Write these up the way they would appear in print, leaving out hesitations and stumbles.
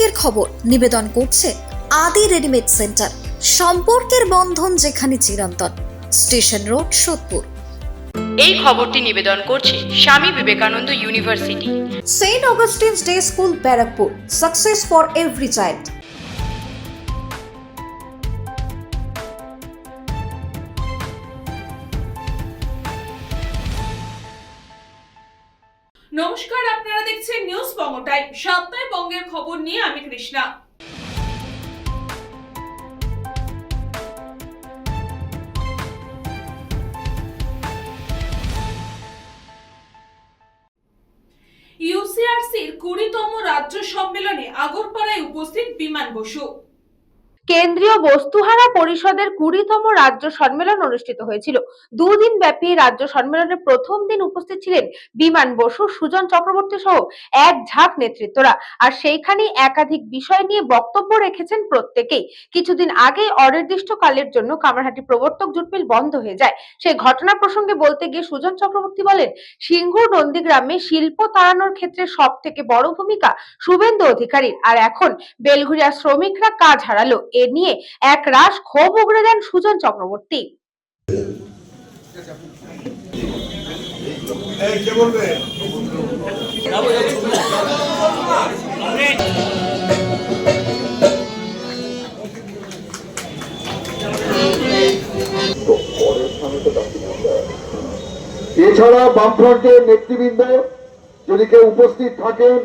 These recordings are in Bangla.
বঙ্গের খবর নিবেদন করছে আদি রেডিমেড সেন্টার, সম্পর্কের বন্ধন যেখানে চিরন্তন। Station road, Sodepur. এই খবরটি নিবেদন করছে Swami Vivekananda university, Saint Augustine's day school, Barrackpore. Success for every child. নমস্কার, আপনারা দেখছেন নিউজ বঙ্গ টাইম। সপ্তাহে বঙ্গের খবর নিয়ে আমি কৃষ্ণা। ইউসিআরসির 20তম রাজ্য সম্মেলনে আগরপাড়ায় উপস্থিত বিমান বসু। কেন্দ্রীয় বস্তুহারা পরিষদের 20তম রাজ্য সম্মেলন অনুষ্ঠিত হয়েছিল। দুদিন ব্যাপী রাজ্য সম্মেলনের প্রথম দিন উপস্থিত ছিলেন বিমান বসু, সুজন চক্রবর্তী সহ এক ঝাঁক নেতৃত্বরা। আর সেইখানেই একাধিক বিষয় নিয়ে বক্তব্য রেখেছেন প্রত্যেকেই। কিছুদিন আগে অনির্দিষ্টকালের জন্য কামারহাটি প্রবর্তক জুট মিল বন্ধ হয়ে যায়। সেই ঘটনা প্রসঙ্গে বলতে গিয়ে সুজন চক্রবর্তী বলেন, সিঙ্গুর নন্দীগ্রামে শিল্প তাড়ানোর ক্ষেত্রে সব থেকে বড় ভূমিকা শুভেন্দু অধিকারীর। আর এখন বেলঘুরিয়া শ্রমিকরা কাজ হারালো। এ নিয়ে এক রাশ ক্ষোভ উগড়ে দেন সুজন চক্রবর্তী। এছাড়া বামফ্রন্টের নেতৃবৃন্দ যদি কেউ উপস্থিত থাকেন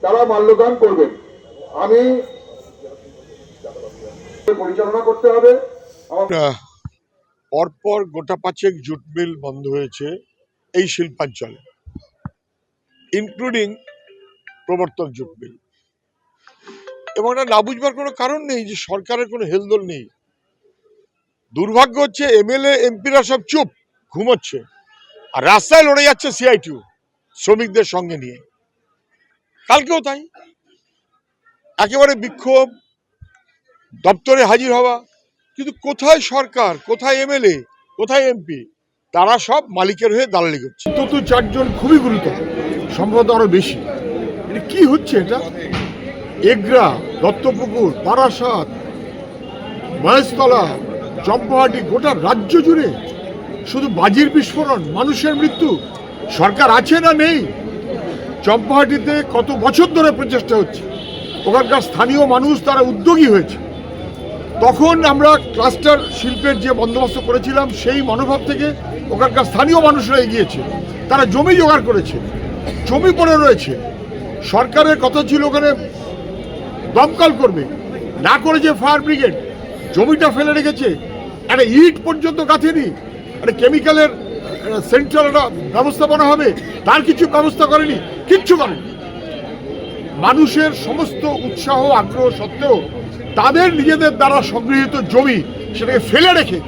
তারা মাল্যদান করবেন। আমি পরিচালনা করতে হবে। পরপর গোটা 5 জুট মিল বন্ধ হয়েছে এই শিল্পাঞ্চলে, ইনক্লুডিং প্রবর্তক জুট মিল। এবং এটা না বুঝবার কোনো কারণ নেই যে সরকারের কোনো হেলদোল নেই। দুর্ভাগ্য হচ্ছে এমএলএ এমপিরা সব চুপ, ঘুমোচ্ছে, আর রাস্তায় লড়ে যাচ্ছে সিআইটিউ শ্রমিকদের সঙ্গে নিয়ে। কালকেও তাই, একেবারে বিক্ষোভ, দপ্তরে হাজির হওয়া। কিন্তু কোথায় সরকার, কোথায় এমএলএ, কোথায় এমপি? তারা সব মালিকের হয়ে দালালি করছে। অন্তত 4 জন খুবই গুরুতর, সম্ভবত আরো বেশি। এটা কি হচ্ছে? এটা এগরা, দত্তপুকুর, বারাসাত, মহেশতলা, চম্পাহাটি, গোটা রাজ্য জুড়ে শুধু বাজির বিস্ফোরণ, মানুষের মৃত্যু। সরকার আছে না নেই? চম্পাহাটিতে কত বছর ধরে প্রচেষ্টা হচ্ছে, ওখানকার স্থানীয় মানুষ তারা উদ্যোগী হয়েছে। তখন আমরা ক্লাস্টার শিল্পের যে বন্দোবস্ত করেছিলাম সেই মনোভাব থেকে ওখানকার স্থানীয় মানুষরা এগিয়েছে, তারা জমি জোগাড় করেছে, জমি পড়ে রয়েছে। সরকারের কথা ছিল ওখানে দমকল করবে, না করেছে ফায়ার ব্রিগেড, জমিটা ফেলে রেখেছে, একটা ইট পর্যন্ত গাঁথেনি, একটা কেমিক্যালের সেন্ট্রাল একটা ব্যবস্থাপনা হবে, তার কিছু ব্যবস্থা করেনি, কিচ্ছু করেনি। মানুষের সমস্ত উৎসাহ আগ্রহ সত্ত্বেও তাদের নিজেদের দ্বারা সংগৃহীত জমি সেটাকে ফেলে রেখে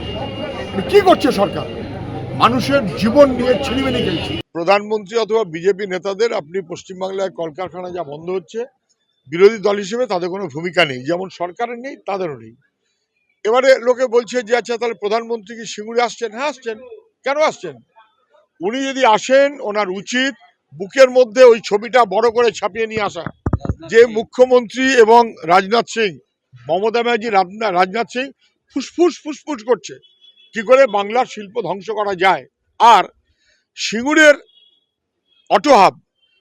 কি করছে সরকার? মানুষের জীবন নিয়ে ছিনিমিনি খেলছে। প্রধানমন্ত্রী অথবা বিজেপি নেতাদের আপনি পশ্চিমবাংলায় কলকারখানা যা বন্ধ হচ্ছে, বিরোধী দল হিসেবে তাদের কোনো ভূমিকা নেই, যেমন সরকারের নেই তাদেরও নেই। এবারে লোকে বলছে যে আচ্ছা তাহলে প্রধানমন্ত্রী কি সিঙ্গুরে আসছেন? হ্যাঁ আসছেন। কেন আসছেন? উনি যদি আসেন, ওনার উচিত বুকের মধ্যে ওই ছবিটা বড় করে ছাপিয়ে নিয়ে আসা, যে মুখ্যমন্ত্রী এবং রাজনাথ সিং, মমতা ব্যানার্জি, রাজনাথ সিং ফুসফুস ফুসফুস করছে কি করে বাংলার শিল্প ধ্বংস করা যায়। আর সিঙ্গুরের অটো হাব,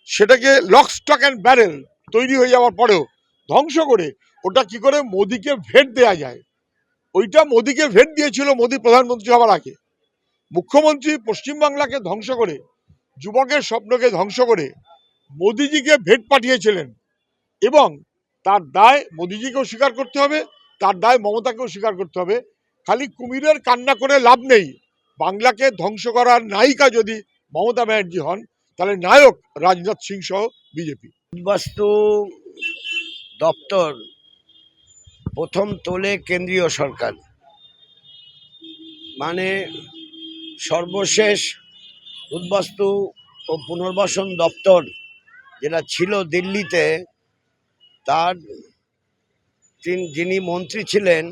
সেটাকে লক স্টক অ্যান্ড ব্যারেল তৈরি হয়ে যাওয়ার পরেও ধ্বংস করে ওটা কি করে মোদিকে ভেট দেয়া যায়, ওইটা মোদিকে ভেট দিয়েছিল মোদি প্রধানমন্ত্রী হওয়ার আগে। মুখ্যমন্ত্রী পশ্চিমবাংলাকে ধ্বংস করে, যুবকের স্বপ্নকে ধ্বংস করে মোদিজিকে ভেট পাঠিয়েছিলেন, এবং তার দায় মোদিজিকেও স্বীকার করতে হবে, তার দায় মমতাকেও স্বীকার করতে হবে। খালি কুমিরের কান্না করে লাভ নেই। বাংলাকে ধ্বংস করার নায়িকা যদি মমতা ব্যানার্জি হন, তাহলে নায়ক রাজনাথ সিং সহ বিজেপি। বস্তু দপ্তর প্রথম তোলে কেন্দ্রীয় সরকার, মানে সর্বশেষ উদ্বস্তু ও পুনর্বাসন দপ্তর যেটা ছিল দিল্লিতে, তার যিনি মন্ত্রী ছিলেন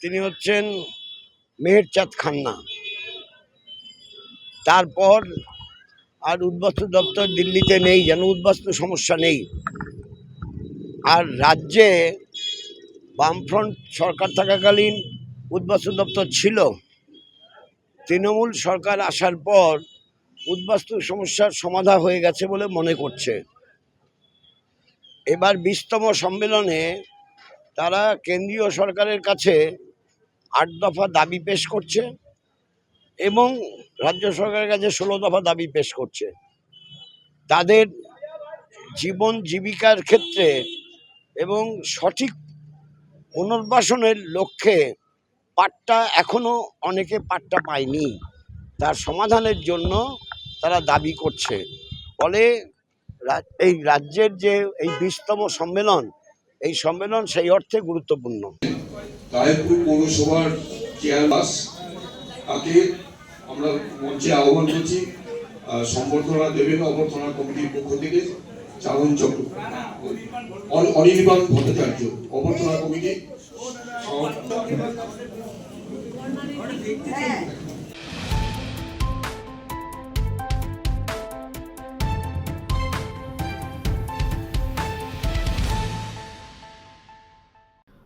তিনি হচ্ছেন মেহেরচাঁদ খান্না। তারপর আর উদ্বস্তু দপ্তর দিল্লিতে নেই, যেন উদ্বস্তু সমস্যা নেই। আর রাজ্যে বামফ্রন্ট সরকার থাকাকালীন উদ্বাস্তু দপ্তর ছিল। তৃণমূল সরকার আসার পর উদ্বাস্তু সমস্যার সমাধান হয়ে গেছে বলে মনে করছে। এবার 20তম সম্মেলনে তারা কেন্দ্রীয় সরকারের কাছে 8 দফা দাবি পেশ করছে এবং রাজ্য সরকারের কাছে 16 দফা দাবি পেশ করছে। তাদের জীবন জীবিকার ক্ষেত্রে এবং সঠিক পুনর্বাসনের লক্ষ্যে পাট্টা এখনো অনেকে পাট্টা পায়নি, তার সমাধানের জন্য তারা দাবি করছে। ফলে এই রাজ্যের যে এই 20তম সম্মেলন, এই সম্মেলন সেই অর্থে গুরুত্বপূর্ণ। রায়পুর পৌরসভার চেয়ারম্যান তাকে আমরা মঞ্চে আহ্বান করছি। সম্বর্ধনা দেবেন অভ্যর্থনা কমিটির পক্ষ থেকে চারণ চক্র, অনির্বাণ ভট্টাচার্য, অভ্যর্থনা কমিটি।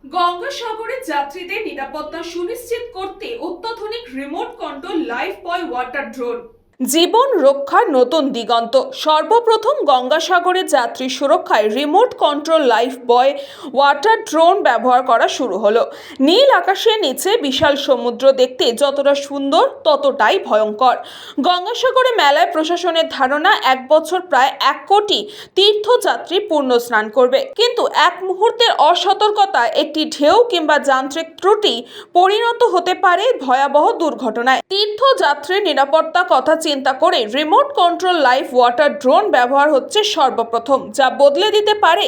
গঙ্গাসাগরের যাত্রীদের নিরাপত্তা সুনিশ্চিত করতে অত্যাধুনিক রিমোট কন্ট্রোল লাইফ বয় ওয়াটার ড্রোন। জীবন রক্ষার নতুন দিগন্ত। সর্বপ্রথম গঙ্গাসাগরের যাত্রী সুরক্ষায় রিমোট কন্ট্রোল লাইফ বয় ওয়াটার ড্রোন ব্যবহার করা শুরু হলো। নীল আকাশের নিচে বিশাল সমুদ্র দেখতে যতটা সুন্দর ততটাই ভয়ঙ্কর। গঙ্গাসাগরে মেলায় প্রশাসনের ধারণা 1 বছর প্রায় 1 কোটি তীর্থযাত্রী পূর্ণ স্নান করবে, কিন্তু এক মুহূর্তের অসতর্কতায় একটি ঢেউ কিংবা যান্ত্রিক ত্রুটি পরিণত হতে পারে ভয়াবহ দুর্ঘটনায়। তীর্থযাত্রীর নিরাপত্তা কথা চিন্তা করে remote control life water drone ব্যবহার হচ্ছে সর্বপ্রথম, যা বদলে দিতে পারে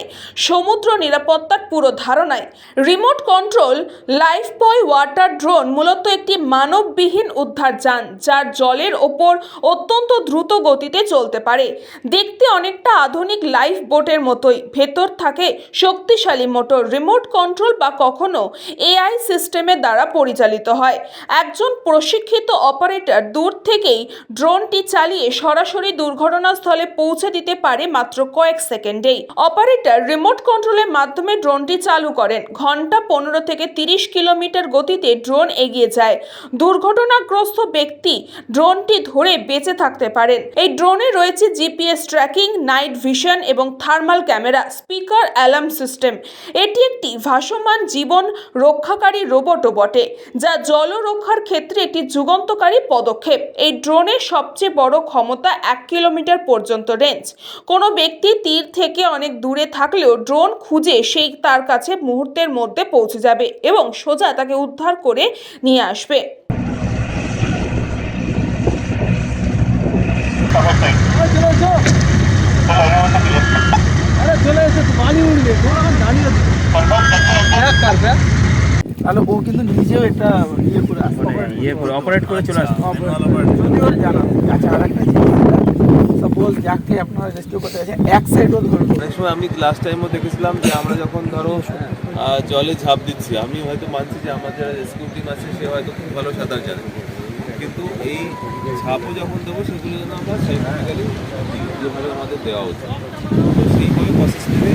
সমুদ্র নিরাপত্তার পুরো ধারণায়। রিমোট কন্ট্রোল লাইফ বয় ওয়াটার ড্রোন মূলত একটি মানববিহীন উদ্ধার যান, যার জলের ওপর অত্যন্ত দ্রুত গতিতে চলতে পারে। দেখতে অনেকটা আধুনিক লাইফ বোটের মতোই। ভেতর থাকে শক্তিশালী মোটর, রিমোট কন্ট্রোল বা কখনো এআই সিস্টেমের দ্বারা পরিচালিত হয়। একজন প্রশিক্ষিত অপারেটর দূর থেকেই ড্রোনটি চালিয়ে সরাসরি দুর্ঘটনাস্থলে পৌঁছে দিতে পারে মাত্র কয়েক সেকেন্ডেই। অপারেটর রিমোট কন্ট্রোলের মাধ্যমে ড্রোনটি চালু করেন। ঘন্টা 15 থেকে 30 কিলোমিটার গতিতে ড্রোন এগিয়ে যায়। দুর্ঘটনাগ্রস্ত ব্যক্তি ড্রোনটি ধরে বেঁচে থাকতে পারেন। এই ড্রোনে রয়েছে জিপিএস ট্র্যাকিং, নাইট ভিশন এবং thermal camera, speaker, alarm system. এটি একটি ভাসমান জীবন রক্ষাকারী রোবটও বটে, যা জলরক্ষার ক্ষেত্রে একটি যুগান্তকারী পদক্ষেপ। এই ড্রোনের সবচেয়ে বড় ক্ষমতা 1 কিলোমিটার পর্যন্ত রেঞ্জ। কোনো ব্যক্তি তীর থেকে অনেক দূরে থাকলেও ড্রোন খুঁজে সেই তার কাছে মুহূর্তের মধ্যে পৌঁছে যাবে এবং সোজা তাকে উদ্ধার করে নিয়ে আসবে। তাহলে ও কিন্তু নিজেও একটা অপারেট করে চলে আসছে। যদিও জানা আচ্ছা, আর একটা সাপোজ যাকে আপনারা রেস্কিউ করতে গেছে এক সাইডও ধরুন। অনেক সময় আমি লাস্ট টাইমও দেখেছিলাম যে আমরা যখন ধরো জলে ঝাঁপ দিচ্ছি, আমি হয়তো মানছি যে আমার যারা রেস্কিউ টিম আছে সে হয়তো খুব ভালো সাঁতার জানে, কিন্তু এই ঝাঁপও যখন দেবো সেগুলো যেন আমরা সাইন্টিফিক্যালি যেভাবে আমাদের দেওয়া উচিত। তো সেইভাবে প্রসেস থেকে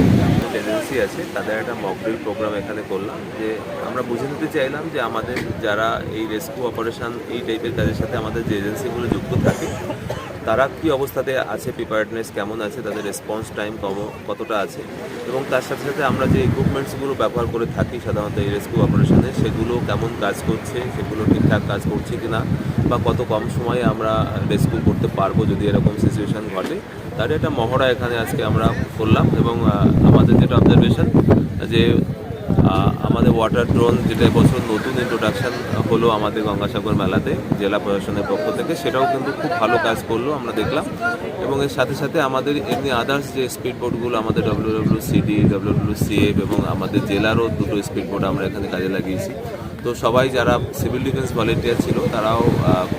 এজেন্সি আছে তাদের একটা মক ড্রিল প্রোগ্রাম এখানে করলাম, যে আমরা বুঝে নিতে চাইলাম যে আমাদের যারা এই রেস্কিউ অপারেশন এই টাইপের কাজের সাথে আমাদের যে এজেন্সিগুলো যুক্ত থাকে তারা কী অবস্থাতে আছে, প্রিপারেডনেস কেমন আছে, তাদের রেসপন্স টাইম কতটা আছে, এবং তার সাথে সাথে আমরা যে ইকুইপমেন্টসগুলো ব্যবহার করে থাকি সাধারণত এই রেস্কিউ অপারেশনে সেগুলো কেমন কাজ করছে, সেগুলো ঠিকঠাক কাজ করছে কি না, বা কত কম সময়ে আমরা রেস্কিউ করতে পারবো যদি এরকম সিচুয়েশান ঘটে, তার একটা মহড়া এখানে আজকে আমরা করলাম। এবং আমাদের যেটা অবজারভেশন যে আমাদের ওয়াটার ড্রোন যেটা এবছর নতুন ইন্ট্রোডাকশান হলো আমাদের গঙ্গাসাগর মেলাতে জেলা প্রশাসনের পক্ষ থেকে, সেটাও কিন্তু খুব ভালো কাজ করলো আমরা দেখলাম। এবং এর সাথে সাথে আমাদের এমনি আদার্স যে স্পিড বোটগুলো আমাদের WWCD, WWCF এবং আমাদের জেলারও 2টো স্পিড বোট আমরা এখানে কাজে লাগিয়েছি। তো সবাই যারা সিভিল ডিফেন্স ভলেন্টিয়ার ছিল তারাও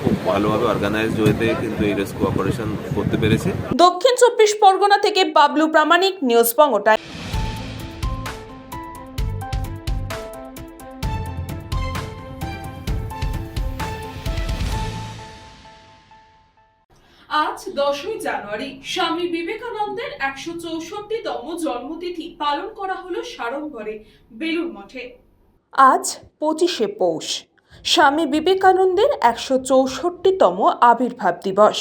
খুব ভালোভাবে অর্গানাইজড ওয়েতে কিন্তু এই রেস্কিউ অপারেশন করতে পেরেছে। দক্ষিণ 24 পরগনা থেকে বাবলু প্রামাণিক, নিউজ বঙ্গটাই। আজ 10ই জানুয়ারি স্বামী বিবেকানন্দের 164তম জন্মতিথি পালন করা হলো সাড়ম্বরে বেলুড় মঠে। আজ 25শে পৌষ, স্বামী বিবেকানন্দের 164তম আবির্ভাব দিবস।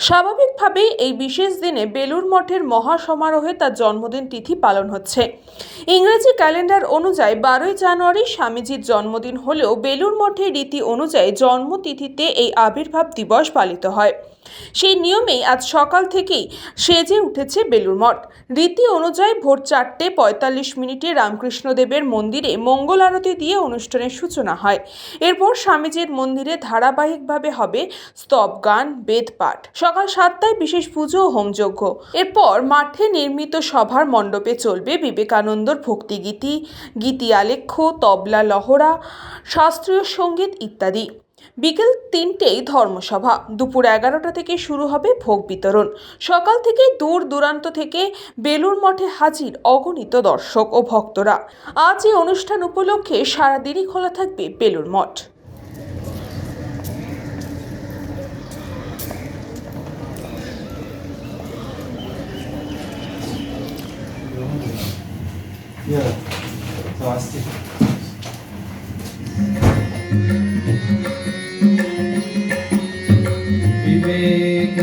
স্বাভাবিকভাবেই এই বিশেষ দিনে বেলুড় মঠের মহাসমারোহে তার জন্মদিন তিথি পালন হচ্ছে। ইংরেজি ক্যালেন্ডার অনুযায়ী 12ই জানুয়ারি স্বামীজির জন্মদিন হলেও বেলুড় মঠের রীতি অনুযায়ী জন্মতিথিতে এই আবির্ভাব দিবস পালিত হয়। সেই নিয়মেই আজ সকাল থেকেই সেজে উঠেছে বেলুড় মঠ। রীতি অনুযায়ী ভোর 4:45 রামকৃষ্ণদেবের মন্দিরে মঙ্গল আরতি দিয়ে অনুষ্ঠানের সূচনা হয়। এরপর স্বামীজির মন্দিরে ধারাবাহিকভাবে হবে স্তব গান, বেদ পাঠ। সকাল 7টায় বিশেষ পুজো ও হোমযজ্ঞ। এরপর মাঠে নির্মিত সভার মণ্ডপে চলবে বিবেকানন্দর ভক্তিগীতি, গীতি আলেখ্য, তবলা লহরা, শাস্ত্রীয় সঙ্গীত ইত্যাদি। বিকেল 3টেই ধর্মসভা। দুপুর 11টা থেকে শুরু হবে ভোগ বিতরণ। সকাল থেকেই দূর দূরান্ত থেকে বেলুড় মঠে হাজির অগণিত দর্শক ও ভক্তরা। আজ এই অনুষ্ঠান উপলক্ষে সারাদিনই খোলা থাকবে Belur Math.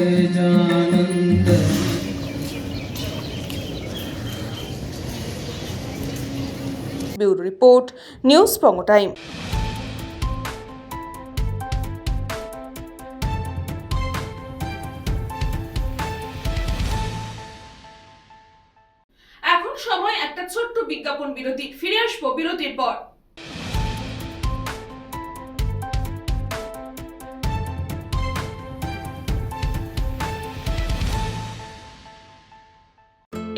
Vivekananda bureau report, news পঙ্গ টাইম। এখন সময় একটা ছোট্ট বিজ্ঞাপন বিরতি। ফিরে আসবো বিরতির পর।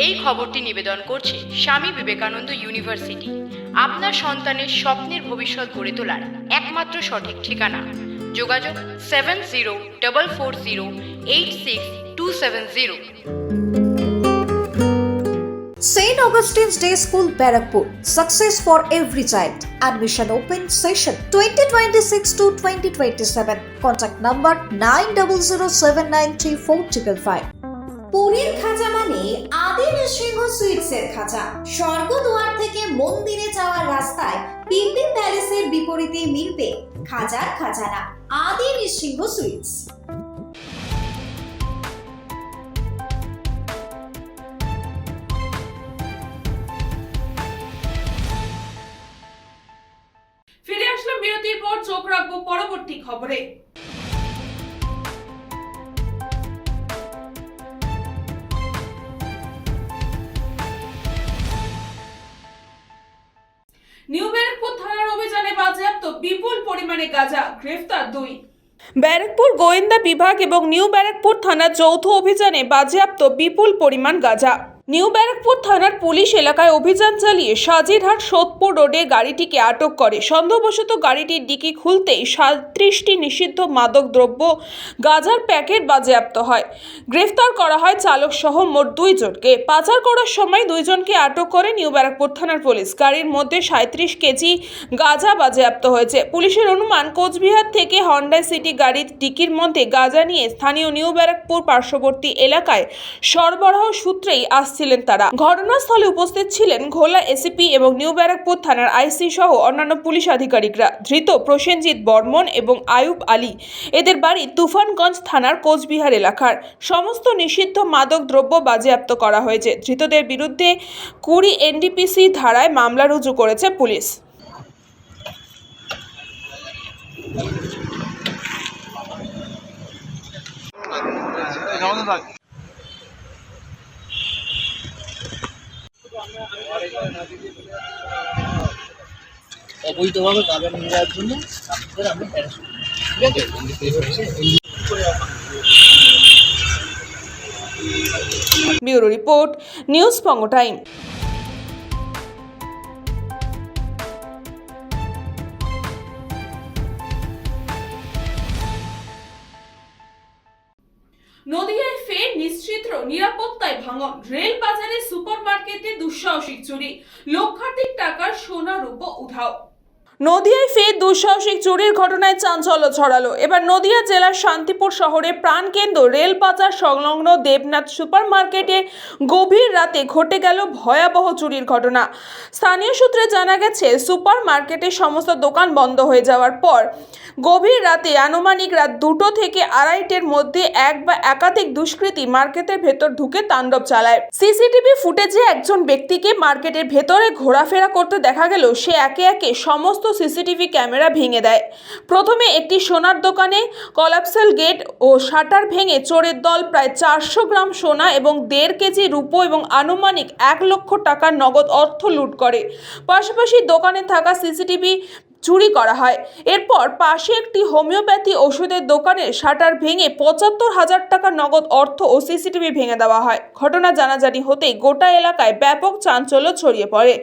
এই খবরটি নিবেদন করছে স্বামী বিবেকানন্দ ইউনিভার্সিটি। আপনার সন্তানের স্বপ্নের ভবিষ্যৎ গড়ে তোলার একমাত্র সঠিক ঠিকানা। যোগাযোগ 7044086270। St. Augustine's Day School, Barrackpur. Success for every child. Admission open session 2026 to 2027. Contact number 9007934555. পুরীর খাজা মানে আদি নৃসিংহ সুইটসের খাজা। স্বর্গদুয়ার থেকে মন্দিরে যাওয়ার রাস্তায় পিপি প্যালেসের বিপরীতে মিলবে খাজার খাজানা আদি নৃসিংহ সুইটস। ফিরে আসলাম বিরতির পর। চোখ রাখবো পরবর্তী খবরে। নিউ ব্যারাকপুর থানার অভিযানে বাজেয়াপ্ত বিপুল পরিমাণে গাঁজা, গ্রেফতার 2। ব্যারাকপুর গোয়েন্দা বিভাগ এবং নিউ ব্যারাকপুর থানার যৌথ অভিযানে বাজেয়াপ্ত বিপুল পরিমাণ গাঁজা। নিউ ব্যারাকপুর থানার পুলিশ এলাকায় অভিযান চালিয়ে সাজিরহাট সোদপুর রোডে গাড়িটিকে আটক করে। সন্দেহবশত গাড়িটির ডিকি খুলতেই 37টি নিষিদ্ধ মাদক দ্রব্য গাঁজার প্যাকেট বাজেয়াপ্ত হয়। গ্রেফতার করা হয় চালক সহ মোট 2 জনকে। পাচার করার সময় 2 জনকে আটক করে নিউ ব্যারাকপুর থানার পুলিশ। গাড়ির মধ্যে 37 কেজি গাঁজা বাজেয়াপ্ত হয়েছে। পুলিশের অনুমান কোচবিহার থেকে হন্ডা সিটি গাড়ির ডিকির মধ্যে গাঁজা নিয়ে স্থানীয় নিউ ব্যারাকপুর পার্শ্ববর্তী এলাকায় সরবরাহ সূত্রেই ছিলেন তারা। ঘটনাস্থলে উপস্থিত ছিলেন ঘোলা এসিপি এবং নিউ ব্যারাকপুর থানার আইসি সহ অন্যান্য পুলিশ আধিকারিকরা। ধৃত প্রসেনজিৎ বর্মন এবং আয়ুব আলী, এদের বাড়ি তুফানগঞ্জ থানার কোচবিহার এলাকার। সমস্ত নিষিদ্ধ মাদক দ্রব্য বাজেয়াপ্ত করা হয়েছে। ধৃতদের বিরুদ্ধে 20 NDPC ধারায় মামলা রুজু করেছে পুলিশ। অবৈধভাবে গাঁজা নিয়ে যাওয়ার জন্য আমরা প্যারাশুট, ঠিক আছে। ব্যুরো রিপোর্ট, নিউজ পঙ্গ টাইম। নদিয়ায় ফের নিশ্চিত নিরাপত্তায় ভাঙন। রেল বাজারে সুপার মার্কেটে দুঃসাহসিক চুরি, লক্ষাধিক টাকার সোনা রূপো উধাও। নদিয়ায় ফের দুঃসাহসিক চুরির ঘটনায় চাঞ্চল্য ছড়ালো। এবার নদিয়া জেলার শান্তিপুর শহরে প্রাণকেন্দ্র রেলবাজার সংলগ্ন দেবনাথ সুপার মার্কেটে গভীর রাতে ঘটে গেল ভয়াবহ চুরির ঘটনা। স্থানীয় সূত্রে জানা গেছে, সুপার মার্কেটের সমস্ত দোকান বন্ধ হয়ে যাওয়ার পর গভীর রাতে আনুমানিক রাত 2টো থেকে 2:30টার মধ্যে এক বা একাধিক দুষ্কৃতী মার্কেটের ভেতর ঢুকে তাণ্ডব চালায়। সিসিটিভি ফুটেজে একজন ব্যক্তিকে মার্কেটের ভেতরে ঘোরাফেরা করতে দেখা গেল। সে একে একে সমস্ত সিসিটিভি ক্যামেরা ভেঙে দেয়। প্রথমে একটি সোনার দোকানে কলাপসাল গেট ও শাটার ভেঙে চোরের দল প্রায় 400 গ্রাম সোনা এবং 1.5 কেজি রূপো এবং আনুমানিক 1 লক্ষ টাকার নগদ অর্থ লুট করে। পাশাপাশি দোকানে থাকা সিসিটিভি চুরি করা হয়। এরপর পাশে একটি হোমিওপ্যাথি ওষুধের দোকানের শাটার ভেঙে 75,000 টাকা নগদ অর্থ ও সিসিটিভি ভেঙে দেওয়া হয়। ঘটনা জানাজানি হতেই গোটা এলাকায় ব্যাপক চাঞ্চল্য ছড়িয়ে পড়ে।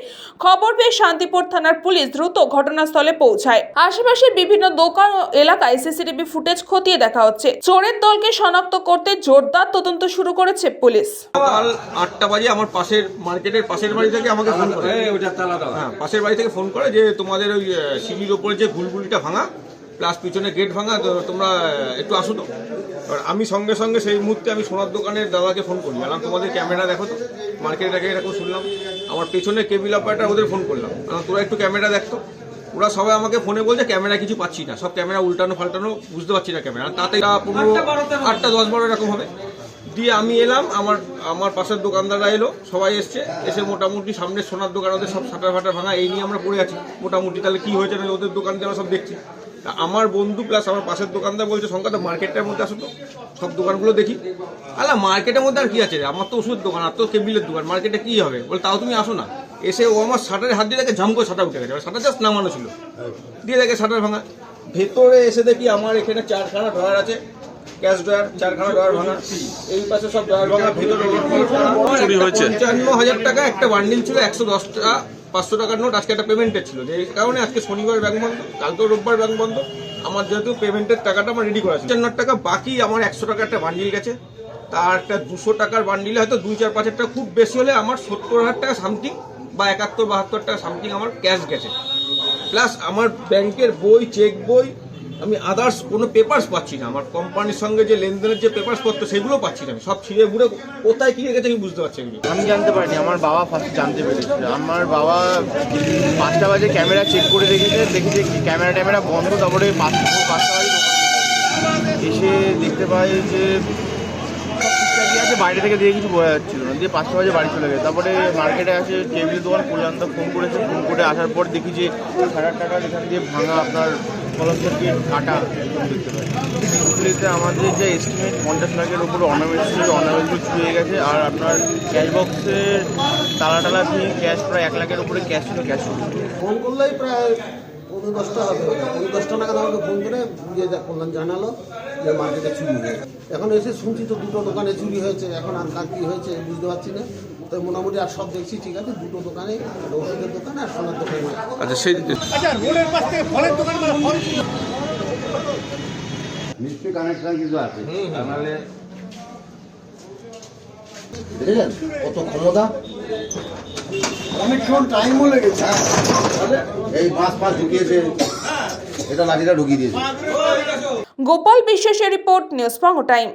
খবর পেয়ে শান্তিপুর থানার পুলিশ দ্রুত ঘটনাস্থলে পৌঁছায়। আশেপাশের বিভিন্ন দোকান ও এলাকায় সিসিটিভি ফুটেজ খতিয়ে দেখা হচ্ছে। চোরের দলকে শনাক্ত করতে জোরদার তদন্ত শুরু করেছে পুলিশ। সকাল 8টা বাজে আমার পাশের মার্কেটের পাশের বাড়ি থেকে আমাকে ফোন করে, হ্যাঁ পাশের বাড়ি থেকে ফোন করে যে তোমাদের ওই সিঁড়ির ওপরে যে গুলগুলিটা ভাঙা প্লাস পিছনে গেট ভাঙা, তো তোমরা একটু আসো তো। এবার আমি সঙ্গে সঙ্গে সেই মুহূর্তে আমি সোনার দোকানের দাদাকে ফোন করি, বললাম তোমাদের ক্যামেরা দেখো তো, মার্কেটের আগে এরকম শুনলাম। আমার পেছনে কেবিল অপারেটর ওদের ফোন করলাম, তোরা একটু ক্যামেরা দেখতো। ওরা সবাই আমাকে ফোনে বলছে ক্যামেরা কিছু পাচ্ছি না, সব ক্যামেরা উল্টানো ফাল্টানো, বুঝতে পারছি না ক্যামেরা। তাতে 8টা 10 12 এরকম হবে। দিয়ে আমি এলাম, আমার পাশের দোকানদাররা এলো, সবাই এসে মোটামুটি সামনে সোনার দোকান ওদের সব শাটার ফাটার ভাঙা, এই নিয়ে আমরা পড়ে আছি মোটামুটি। তাহলে কি হয়েছে না ওদের দোকান দিয়ে আমরা সব দেখছি। আমার বন্ধু প্লাস আমার পাশের দোকানদার বলছে সংখ্যাটা মার্কেটের মধ্যে আসো তো, সব দোকানগুলো দেখি। আলা মার্কেটের মধ্যে আর কি আছে, আমার তো ওষুধের দোকান, আর তো কেবিলের দোকান, মার্কেটে কি হবে? বলে তাও তুমি আসো না। এসে ও আমার শাটারে হাত দিয়ে দেখে ঝাম করে শাটার উঠে গেছে, শাটার জাস্ট নামানো ছিল, দিয়ে দেখে শাটার ভাঙা। ভেতরে এসে দেখি আমার এখানে 4খানা ড্রয়ার আছে, ক্যাশ ড্রয়ার 4খানা ড্রয়ার ভাঙা, এই পাশে সব ড্রয়ার ভাঙা। ভেতরে চুরি হয়েছে 55,000 টাকা, একটা বান্ডিল ছিল 110 টাকা, 500 টাকার নোট। আজকে একটা পেমেন্টের ছিল, যে কারণে আজকে শনিবার ব্যাংক বন্ধ, কালকেও রোববার ব্যাংক বন্ধ। আমার যেহেতু পেমেন্টের টাকাটা আমার রেডি করা আছে 55 টাকা, বাকি আমার 100 টাকার একটা বান্ডিল গেছে। তার একটা 200 টাকার বান্ডিলে হয়তো 2-4-5 টাকা, খুব বেশি হলে আমার 70,000 টাকা সামথিং বা 71-72 টাকা সামথিং আমার ক্যাশ গেছে। প্লাস আমার ব্যাংকের বই, চেক বই, আমি আদার্স কোনো পেপারস পাচ্ছি না। আমার কোম্পানির সঙ্গে যে লেনদেনের যে পেপারস পত্র সেগুলো পাচ্ছি না। আমি সব ছিঁড়ে ঘুরে কোথায় কি গেছে আমি বুঝতে পারছি না। আমি জানতে পারিনি, আমার বাবা ফার্স্ট জানতে পেরেছে। আমার বাবা 5টা বাজে ক্যামেরা চেক করে দেখেছে ক্যামেরা ট্যামেরা বন্ধ। তারপরে 5টা বাজে এসে দেখতে পাই যে ঠিকঠাকই আছে, বাইরে থেকে দিয়ে কিছু বোঝা যাচ্ছিল না। দিয়ে 5টা বাজে বাড়ি চলে গেছে। তারপরে মার্কেটে আসে কেবিল দোকান পর্যন্ত ফোন করেছে, ফোন করে আসার পর দেখি যে 1,000 টাকার এখান দিয়ে ভাঙা আপনার কলমসের গেট কাটা দেখতে পাই। হুগলিতে আমাদের যে এস্টিমেট 50 লাখের উপরে অর্নামেন্টগুলো চুরি হয়ে গেছে। আর আপনার ক্যাশ বক্সের তালা দিয়ে ক্যাশ প্রায় 1 লাখের উপরে ক্যাশ ছিল, ক্যাশ চুরি। ফোন করলেই প্রায় 10টা হবে, 10টা নাগাদ আমাকে ফোন করে করলাম, জানালো যে মার্কেটে চুরি হয়েছে। এখন এসে শুনছি তো 2টো দোকানে চুরি হয়েছে। এখন আর কার কী হয়েছে বুঝতে পারছি না। তো মোটামুটি আর সব দেখছি ঠিক আছে, 2টো দোকানে, ওষুধের দোকানে আর সোনার দোকানে। আচ্ছা, সেই রোডের পাশ থেকে ফলের দোকান নিশ্চয়ই কানেকশন কিছু আছে, তাহলে দেখেছেন কত ক্ষমতা, অনেকক্ষণ টাইমও লেগেছে। এই মাছ ঢুকিয়েছে, এটা লাঠিটা ঢুকিয়ে দিয়েছে। গোপাল বিশ্বাসের রিপোর্ট, নিউজ বাংলা টাইম।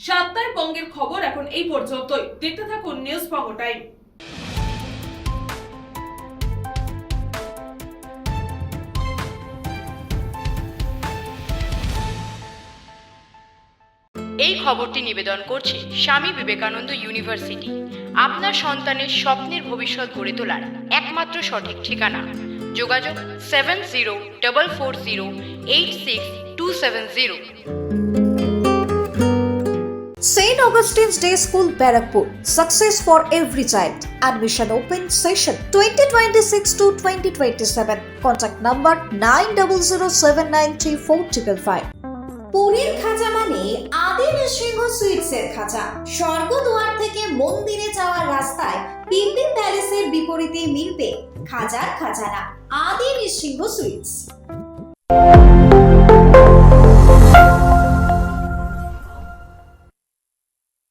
সাতটায় বঙ্গের খবর এখন এই পর্যন্তই। দেখতে থাকুন নিউজ বাংলা টাইম। এই খবরটি নিবেদন করছে স্বামী বিবেকানন্দ ইউনিভার্সিটি। আপনার সন্তানের স্বপ্নের ভবিষ্যৎ গড়ে তোলার একমাত্র সঠিক ঠিকানা। যোগাযোগ 7044086270। St. Augustine's Day School, Barakpur. Success for every child. Admission open session 2026 to 2027. Contact number 9007934555. পুরীর খাজা মানে আদি নৃসিংহ সুইটসের খাজা। স্বর্গদুয়ার থেকে মন্দিরে যাওয়ার রাস্তায় পিপি প্যালেসের বিপরীতে মিলবে খাজার খাজানা আদি নৃসিংহ সুইটস।